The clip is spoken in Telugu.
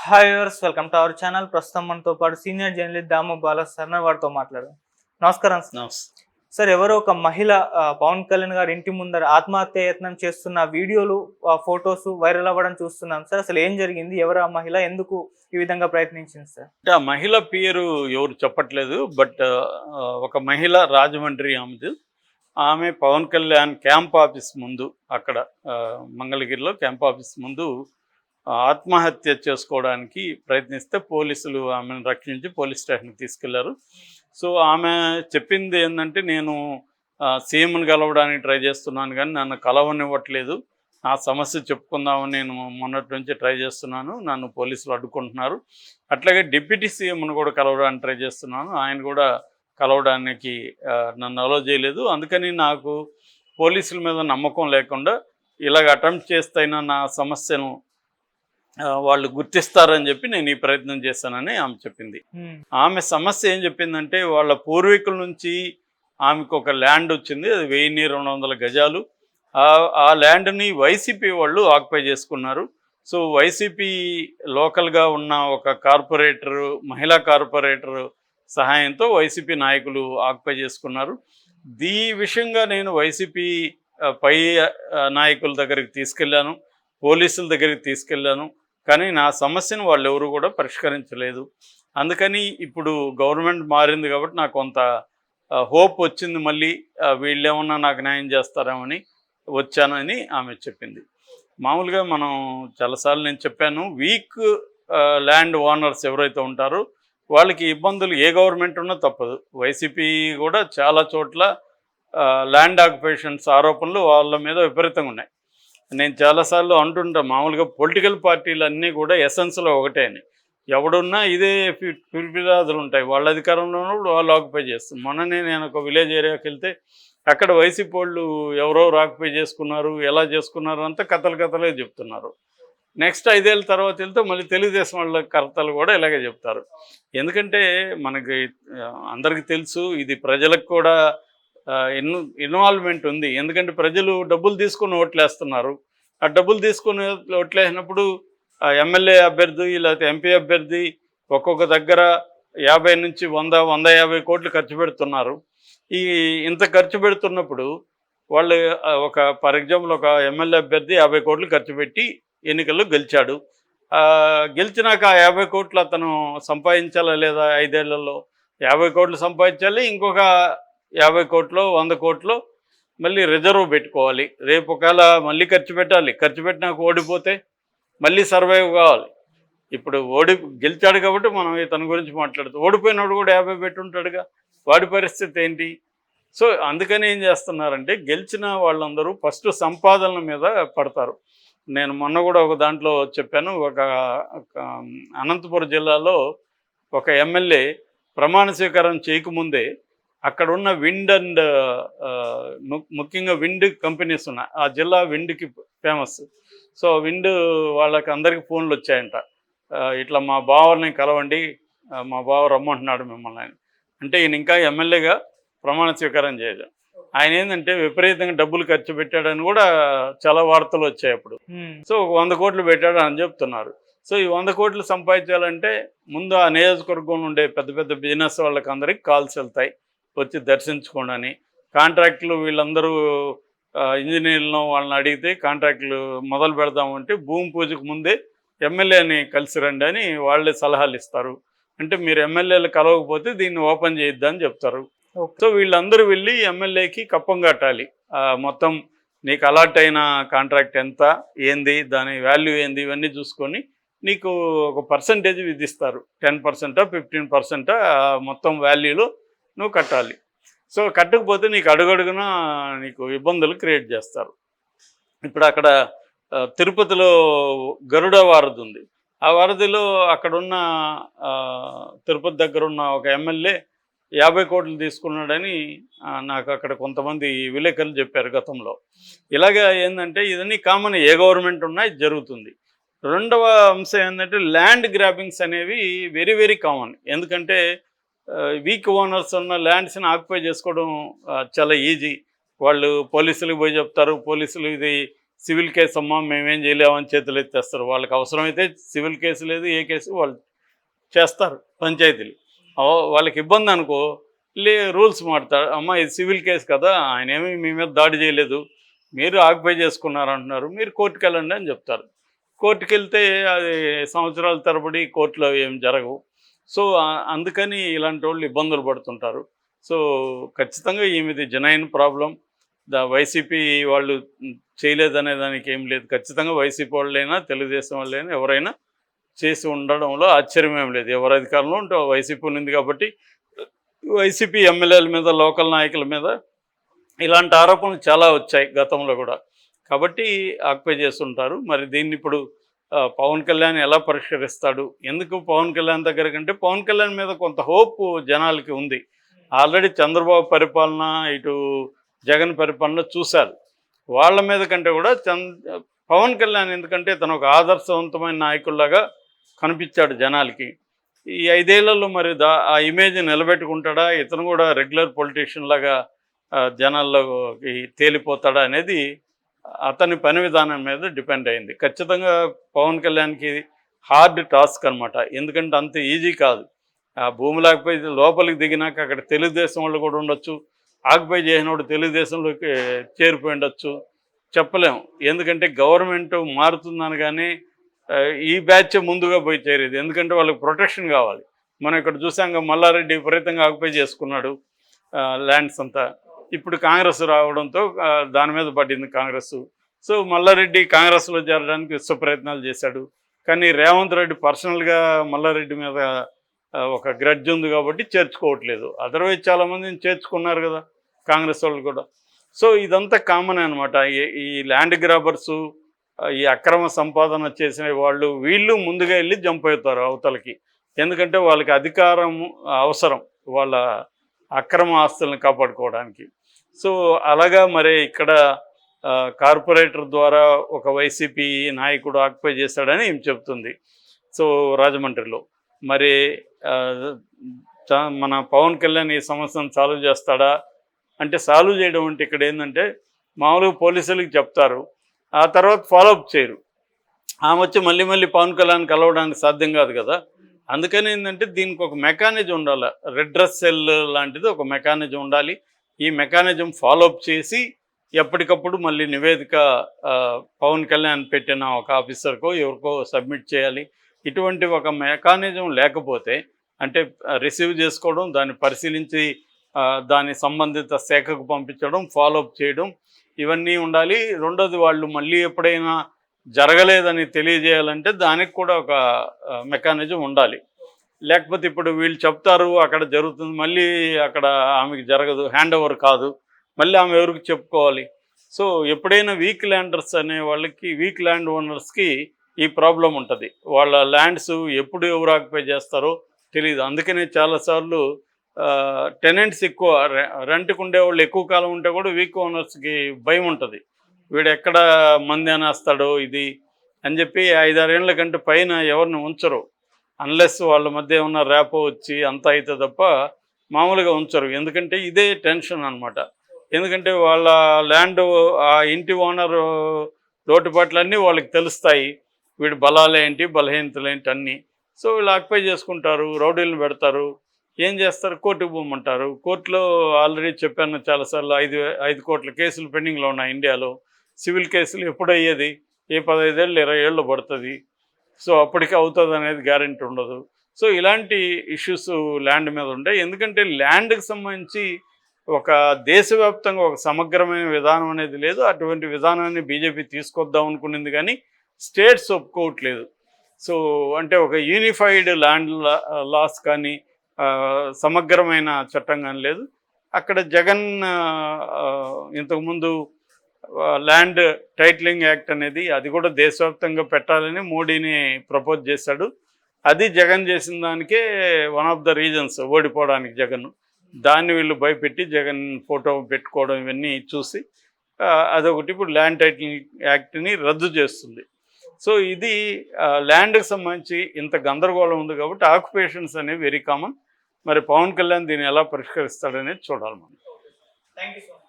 Hi viewers, welcome to our channel. ప్రస్తుతం మనతో పాటు సీనియర్ జర్నలిస్ట్ దాము బాలా సార్ వారితో మాట్లాడదాం. నమస్కారం సార్. నమస్తే. సార్, ఎవరో ఒక మహిళ పవన్ కళ్యాణ్ గారి ఇంటి ముందర ఆత్మహత్య యత్నం చేస్తున్న వీడియోలు, ఫొటోస్ వైరల్ అవ్వడం చూస్తున్నాం సార్. అసలు ఏం జరిగింది? ఎవరు ఆ మహిళ? ఎందుకు ఈ విధంగా ప్రయత్నించింది సార్? అంటే ఆ మహిళ పేరు ఎవరు చెప్పట్లేదు. బట్ ఒక మహిళ రాజమండ్రి ఆమె పవన్ కళ్యాణ్ క్యాంప్ ఆఫీస్ ముందు అక్కడ మంగళగిరిలో క్యాంప్ ఆఫీస్ ముందు ఆత్మహత్య చేసుకోవడానికి ప్రయత్నిస్తే పోలీసులు ఆమెను రక్షించి పోలీస్ స్టేషన్కి తీసుకెళ్లారు. సో ఆమె చెప్పింది ఏంటంటే, నేను సీఎంని కలవడానికి ట్రై చేస్తున్నాను కానీ నన్ను కలవనివ్వట్లేదు, నా సమస్య చెప్పుకుందామని నేను మొన్నటి నుంచి ట్రై చేస్తున్నాను, నన్ను పోలీసులు అడ్డుకుంటున్నారు. అట్లాగే డిప్యూటీ సీఎంను కూడా కలవడానికి ట్రై చేస్తున్నాను, ఆయన కూడా కలవడానికి నన్ను అలో చేయలేదు. అందుకని నాకు పోలీసుల మీద నమ్మకం లేకుండా ఇలాగ అటెంప్ట్ చేస్తైనా నా సమస్యను వాళ్ళు గుర్తిస్తారని చెప్పి నేను ఈ ప్రయత్నం చేశానని ఆమె చెప్పింది. ఆమె సమస్య ఏం చెప్పిందంటే, వాళ్ళ పూర్వీకుల నుంచి ఆమెకు ఒక ల్యాండ్ వచ్చింది, అది 1200 గజాలు. ఆ ల్యాండ్ని వైసీపీ వాళ్ళు ఆక్యుపై చేసుకున్నారు. సో వైసీపీ లోకల్గా ఉన్న ఒక కార్పొరేటరు, మహిళా కార్పొరేటరు సహాయంతో వైసీపీ నాయకులు ఆక్యుపై చేసుకున్నారు. ఈ విషయంగా నేను వైసీపీ పై నాయకుల దగ్గరికి తీసుకెళ్ళాను, పోలీసుల దగ్గరికి తీసుకెళ్ళాను, కానీ నా సమస్యను వాళ్ళు ఎవరు కూడా పరిష్కరించలేదు. అందుకని ఇప్పుడు గవర్నమెంట్ మారింది కాబట్టి నాకు కొంత హోప్ వచ్చింది, మళ్ళీ వీళ్ళేమన్నా నాకు న్యాయం చేస్తారేమని వచ్చానని ఆమె చెప్పింది. మామూలుగా మనం చాలాసార్లు నేను చెప్పాను, వీక్ ల్యాండ్ ఓనర్స్ ఎవరైతే ఉంటారో వాళ్ళకి ఇబ్బందులు ఏ గవర్నమెంట్ ఉన్నా తప్పదు. వైసీపీ కూడా చాలా చోట్ల ల్యాండ్ ఆక్యుపేషన్స్ ఆరోపణలు వాళ్ళ మీద విపరీతంగా ఉన్నాయి. నేను చాలాసార్లు అంటుంటా, మామూలుగా పొలిటికల్ పార్టీలు అన్నీ కూడా ఎసెన్స్లో ఒకటే అని. ఎవడున్నా ఇదే ఫిర్యాదులు ఉంటాయి, వాళ్ళ అధికారంలో ఉన్నప్పుడు వాళ్ళు ఆక్యుపై చేస్తారు. మొన్ననే నేను ఒక విలేజ్ ఏరియాకి వెళ్తే అక్కడ వైసీపీ వాళ్ళు ఎవరో ఆక్యుపై చేసుకున్నారు, ఎలా చేసుకున్నారు అంతా కథలే చెప్తున్నారు. నెక్స్ట్ 5 ఏళ్ళ తర్వాత వెళ్తే మళ్ళీ తెలుగుదేశం వాళ్ళ కర్తలు కూడా ఇలాగే చెప్తారు. ఎందుకంటే మనకి అందరికీ తెలుసు, ఇది ప్రజలకు కూడా ఇన్వాల్వ్మెంట్ ఉంది. ఎందుకంటే ప్రజలు డబ్బులు తీసుకుని ఓట్లేస్తున్నారు. ఆ డబ్బులు తీసుకుని ఓట్లేసినప్పుడు ఎమ్మెల్యే అభ్యర్థి లేకపోతే ఎంపీ అభ్యర్థి ఒక్కొక్క దగ్గర 50 నుంచి 100-150 కోట్లు ఖర్చు పెడుతున్నారు. ఇంత ఖర్చు పెడుతున్నప్పుడు వాళ్ళు ఫర్ ఎగ్జాంపుల్ ఒక ఎమ్మెల్యే అభ్యర్థి 50 కోట్లు ఖర్చు పెట్టి ఎన్నికల్లో గెలిచాడు. గెలిచినాక ఆ 50 కోట్లు అతను సంపాదించాలా లేదా? 5 ఏళ్లలో 50 కోట్లు సంపాదించాలి, ఇంకొక 50 కోట్లు 100 కోట్లు మళ్ళీ రిజర్వ్ పెట్టుకోవాలి. రేపు ఒకవేళ మళ్ళీ ఖర్చు పెట్టాలి, ఖర్చు పెట్టినాక ఓడిపోతే మళ్ళీ సర్వైవ్ కావాలి. ఇప్పుడు గెలిచాడు కాబట్టి మనం ఇతని గురించి మాట్లాడుతాం, ఓడిపోయినప్పుడు కూడా 50 పెట్టుంటాడుగా, వాడి పరిస్థితి ఏంటి? సో అందుకని ఏం చేస్తున్నారంటే, గెలిచిన వాళ్ళందరూ ఫస్ట్ సంపాదనల మీద పడతారు. నేను మొన్న కూడా ఒక దాంట్లో చెప్పాను, ఒక అనంతపురం జిల్లాలో ఒక ఎమ్మెల్యే ప్రమాణ స్వీకారం చేయకముందే అక్కడున్న విండ్ అండ్ ముఖ్యంగా విండ్ కంపెనీస్ ఉన్నాయి, ఆ జిల్లా విండ్కి ఫేమస్. సో విండ్ వాళ్ళకి అందరికీ ఫోన్లు వచ్చాయంట, ఇట్లా మా బావని కలవండి, మా బావ రమ్మంటున్నాడు మిమ్మల్ని అని. అంటే ఈయన ఇంకా ఎమ్మెల్యేగా ప్రమాణ స్వీకారం చేయలేదు. ఆయన ఏంటంటే విపరీతంగా డబ్బులు ఖర్చు పెట్టాడని కూడా చాలా వార్తలు వచ్చాయి అప్పుడు. సో 100 కోట్లు పెట్టాడు అని చెప్తున్నారు. సో ఈ 100 కోట్లు సంపాదించాలంటే ముందు ఆ నియోజకవర్గంలో ఉండే పెద్ద పెద్ద బిజినెస్ వాళ్ళకి అందరికి కాల్స్ వెళ్తాయి, వచ్చి దర్శించుకోండి అని. కాంట్రాక్టులు వీళ్ళందరూ ఇంజనీర్లను వాళ్ళని అడిగితే కాంట్రాక్టులు మొదలు పెడదామంటే భూమి పూజకు ముందే ఎమ్మెల్యేని కలిసి రండి అని వాళ్ళే సలహాలు ఇస్తారు. అంటే మీరు ఎమ్మెల్యేలు కలవకపోతే దీన్ని ఓపెన్ చేయొద్దని చెప్తారు. సో వీళ్ళందరూ వెళ్ళి ఎమ్మెల్యేకి కప్పం కట్టాలి. మొత్తం నీకు అలాట్ అయిన కాంట్రాక్ట్ ఎంత, ఏంది, దాని వాల్యూ ఏంది, ఇవన్నీ చూసుకొని నీకు ఒక పర్సంటేజ్ విధిస్తారు. 10%, 15% మొత్తం వాల్యూలో నువ్వు కట్టాలి. సో కట్టకపోతే నీకు అడుగడుగున నీకు ఇబ్బందులు క్రియేట్ చేస్తారు. ఇప్పుడు అక్కడ తిరుపతిలో గరుడ వారధి ఉంది. ఆ వారధిలో అక్కడున్న తిరుపతి దగ్గర ఉన్న ఒక ఎమ్మెల్యే 50 కోట్లు తీసుకున్నాడని నాకు అక్కడ కొంతమంది విలేకరులు చెప్పారు గతంలో. ఇలాగా ఏంటంటే ఇదన్నీ కామన్, ఏ గవర్నమెంట్ ఉన్నా ఇది జరుగుతుంది. రెండవ అంశం ఏంటంటే, ల్యాండ్ గ్రాబింగ్స్ అనేవి వెరీ వెరీ కామన్. ఎందుకంటే వీక్ ఓనర్స్ ఉన్న ల్యాండ్స్ని ఆక్యుపై చేసుకోవడం చాలా ఈజీ. వాళ్ళు పోలీసులకు పోయి చెప్తారు, పోలీసులు ఇది సివిల్ కేసు అమ్మా మేమేం చేయలేమని చేతులు ఎత్తేస్తారు. వాళ్ళకి అవసరమైతే సివిల్ కేసు లేదు, ఏ కేసు వాళ్ళు చేస్తారు పంచాయతీలు. వాళ్ళకి ఇబ్బంది అనుకో రూల్స్ మారుతాడు. అమ్మ ఇది సివిల్ కేసు కదా, ఆయన ఏమీ మీ మీద దాడి చేయలేదు, మీరు ఆక్యుపై చేసుకున్నారు అంటున్నారు, మీరు కోర్టుకు వెళ్ళండి అని చెప్తారు. కోర్టుకు వెళ్తే అది సంవత్సరాల తరబడి కోర్టులో ఏం జరగవు. సో అందుకని ఇలాంటి వాళ్ళు ఇబ్బందులు పడుతుంటారు. సో ఖచ్చితంగా ఈమెది జెన్యూన్ ప్రాబ్లం. వైసీపీ వాళ్ళు చేయలేదనే దానికి ఏం లేదు. ఖచ్చితంగా వైసీపీ వాళ్ళైనా తెలుగుదేశం వాళ్ళైనా ఎవరైనా చేసి ఉండడంలో ఆశ్చర్యం ఏం లేదు. ఎవరి అధికారంలో ఉంటే వైసీపీ ఉంది కాబట్టి వైసీపీ ఎమ్మెల్యేల మీద, లోకల్ నాయకుల మీద ఇలాంటి ఆరోపణలు చాలా వచ్చాయి గతంలో కూడా. కాబట్టి ఆక్యుపై చేస్తుంటారు. మరి దీన్ని ఇప్పుడు పవన్ కళ్యాణ్ ఎలా పరిష్కరిస్తాడు? ఎందుకు పవన్ కళ్యాణ్ దగ్గర కంటే పవన్ కళ్యాణ్ మీద కొంత హోప్ జనాలకి ఉంది. ఆల్రెడీ చంద్రబాబు పరిపాలన, ఇటు జగన్ పరిపాలన చూశారు. వాళ్ళ మీద కంటే కూడా పవన్ కళ్యాణ్ ఎందుకంటే తను ఒక ఆదర్శవంతమైన నాయకుల్లాగా కనిపించాడు జనాలకి. ఈ 5 ఏళ్లలో మరి ఆ ఇమేజ్ నిలబెట్టుకుంటాడా, ఇతను కూడా రెగ్యులర్ పొలిటీషియన్ లాగా జనాల్లోకి తేలిపోతాడా అనేది అతని పని విధానం మీద డిపెండ్ అయింది. ఖచ్చితంగా పవన్ కళ్యాణ్కి హార్డ్ టాస్క్ అనమాట. ఎందుకంటే అంత ఈజీ కాదు. ఆ భూమి లేకపోయి లోపలికి దిగినాక అక్కడ తెలుగుదేశం వాళ్ళు కూడా ఉండొచ్చు, ఆక్యుపై చేసినప్పుడు తెలుగుదేశంలోకి చేరిపోయి ఉండొచ్చు, చెప్పలేము. ఎందుకంటే గవర్నమెంట్ మారుతుందనగానే ఈ బ్యాచ్ ముందుగా పోయి చేరేది. ఎందుకంటే వాళ్ళకి ప్రొటెక్షన్ కావాలి. మనం ఇక్కడ చూసాం, మల్లారెడ్డి విపరీతంగా ఆక్యుపై చేసుకున్నాడు ల్యాండ్స్ అంతా. ఇప్పుడు కాంగ్రెస్ రావడంతో దాని మీద పడింది కాంగ్రెస్. సో మల్లారెడ్డి కాంగ్రెస్లో చేరడానికి విశ్వ ప్రయత్నాలు చేశాడు. కానీ రేవంత్ రెడ్డి పర్సనల్గా మల్లారెడ్డి మీద ఒక గ్రడ్జ్ ఉంది కాబట్టి చేర్చుకోవట్లేదు. అదర్వైజ్ చాలామందిని చేర్చుకున్నారు కదా కాంగ్రెస్ వాళ్ళు కూడా. సో ఇదంతా కామన్ అనమాట. ఈ ల్యాండ్ గ్రాబర్సు, ఈ అక్రమ సంపాదన చేసిన వీళ్ళు ముందుగా వెళ్ళి జంప్ అవుతారు అవతలకి. ఎందుకంటే వాళ్ళకి అధికారం అవసరం వాళ్ళ అక్రమ ఆస్తులను కాపాడుకోవడానికి. సో అలాగా మరి ఇక్కడ కార్పొరేటర్ ద్వారా ఒక వైసీపీ నాయకుడు ఆక్యుపై చేశాడని ఏం చెప్తుంది. సో రాజమండ్రిలో మరి మన పవన్ కళ్యాణ్ ఈ సమస్యను సాల్వ్ చేస్తాడా అంటే, సాల్వ్ చేయడం అంటే ఇక్కడ ఏంటంటే మామూలుగా పోలీసులకి చెప్తారు, ఆ తర్వాత ఫాలోఅప్ చేయరు. ఆమె వచ్చి మళ్ళీ మళ్ళీ పవన్ కళ్యాణ్ కలవడానికి సాధ్యం కాదు కదా. అందుకని ఏంటంటే దీనికి ఒక మెకానిజం ఉండాలి. రెడ్రెస్ సెల్ లాంటిది ఒక మెకానిజం ఉండాలి. ఈ మెకానిజం ఫాలోఅప్ చేసి ఎప్పటికప్పుడు మళ్ళీ నివేదిక పవన్ కళ్యాణ్ పెట్టిన ఒక ఆఫీసర్కో ఎవరికో సబ్మిట్ చేయాలి. ఇటువంటి ఒక మెకానిజం లేకపోతే, అంటే రిసీవ్ చేసుకోవడం, దాన్ని పరిశీలించి దాని సంబంధిత శాఖకు పంపించడం, ఫాలోఅప్ చేయడం, ఇవన్నీ ఉండాలి. రెండోది వాళ్ళు మళ్ళీ ఎప్పుడైనా జరగలేదని తెలియజేయాలంటే దానికి కూడా ఒక మెకానిజం ఉండాలి. లేకపోతే ఇప్పుడు వీళ్ళు చెప్తారు అక్కడ జరుగుతుంది, మళ్ళీ అక్కడ ఆమెకి జరగదు, హ్యాండ్ ఓవర్ కాదు, మళ్ళీ ఆమె ఎవరికి చెప్పుకోవాలి. సో ఎప్పుడైనా వీక్ ల్యాండర్స్ అనే వాళ్ళకి, వీక్ ల్యాండ్ ఓనర్స్కి ఈ ప్రాబ్లం ఉంటుంది. వాళ్ళ ల్యాండ్స్ ఎప్పుడు ఎవరు ఆక్యుపై చేస్తారో తెలియదు. అందుకనే చాలాసార్లు టెనెంట్స్ ఎక్కువ, రెంట్కి ఉండేవాళ్ళు ఎక్కువ కాలం ఉంటే కూడా వీక్ ఓనర్స్కి భయం ఉంటుంది, వీడు ఎక్కడ మంది అనేస్తాడో ఇది అని చెప్పి 5-6 ఏళ్ల కంటే పైన ఎవరిని ఉంచరు. అన్లెస్ వాళ్ళ మధ్య ఏమన్నా ర్యాపో వచ్చి అంత అయితే తప్ప మామూలుగా ఉంచరు. ఎందుకంటే ఇదే టెన్షన్ అనమాట. ఎందుకంటే వాళ్ళ ల్యాండ్, ఆ ఇంటి ఓనర్ లోటుపాట్లన్నీ వాళ్ళకి తెలుస్తాయి, వీడి బలాలేంటి, బలహీనతలేంటి అన్నీ. సో వీళ్ళు ఆక్యుపై చేసుకుంటారు, రౌడీలను పెడతారు, ఏం చేస్తారు, కోర్టుకు పోమంటారు. కోర్టులో ఆల్రెడీ చెప్పాను చాలాసార్లు, 5 కోట్ల కేసులు పెండింగ్లో ఉన్నాయి ఇండియాలో. సివిల్ కేసులు ఎప్పుడు అయ్యేది, ఏ 15 ఏళ్ళు 20 ఏళ్ళు పడుతుంది. సో అప్పటికే అవుతుంది అనేది గ్యారెంటీ ఉండదు. సో ఇలాంటి ఇష్యూస్ ల్యాండ్ మీద ఉంటాయి. ఎందుకంటే ల్యాండ్కి సంబంధించి ఒక దేశవ్యాప్తంగా ఒక సమగ్రమైన విధానం అనేది లేదు. అటువంటి విధానాన్ని బీజేపీ తీసుకొద్దాం అనుకునింది కానీ స్టేట్స్ ఒప్పుకోవట్లేదు. సో అంటే ఒక యూనిఫైడ్ ల్యాండ్ లాస్ కానీ సమగ్రమైన చట్టం కానీ లేదు. అక్కడ జగన్ ఇంతకుముందు ల్యాండ్ టైటిలింగ్ యాక్ట్ అనేది, అది కూడా దేశవ్యాప్తంగా పెట్టాలని మోడీని ప్రపోజ్ చేశాడు. అది జగన్ చేసిన దానికే వన్ ఆఫ్ ద రీజన్స్ ఓడిపోవడానికి జగన్. దాన్ని వీళ్ళు భయపెట్టి జగన్ ఫోటో పెట్టుకోవడం ఇవన్నీ చూసి అదొకటి ఇప్పుడు ల్యాండ్ టైటిలింగ్ యాక్ట్ని రద్దు చేస్తుంది. సో ఇది ల్యాండ్కి సంబంధించి ఇంత గందరగోళం ఉంది కాబట్టి ఆక్యుపేషన్స్ అనేవి వెరీ కామన్. మరి పవన్ కళ్యాణ్ దీన్ని ఎలా పరిష్కరిస్తాడనేది చూడాలి మనం. Thank you so much.